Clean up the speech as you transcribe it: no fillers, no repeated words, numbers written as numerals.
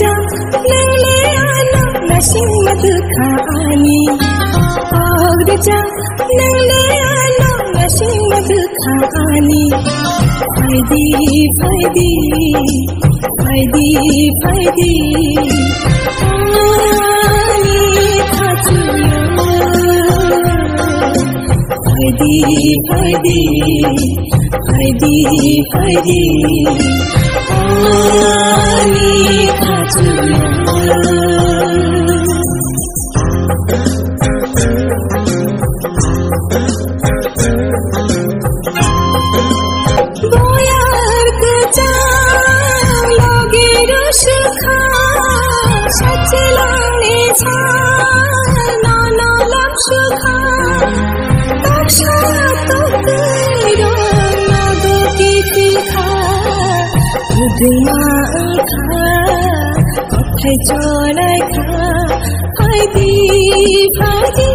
जा नंगले आना नशिंग मत खानी और जा नंगले आना नशिंग मत खानी फायदी फायदी फायदी फायदी आनी खाचुया फायदी फायदी फायदी फायदी आनी खाचुया फायदी फायदी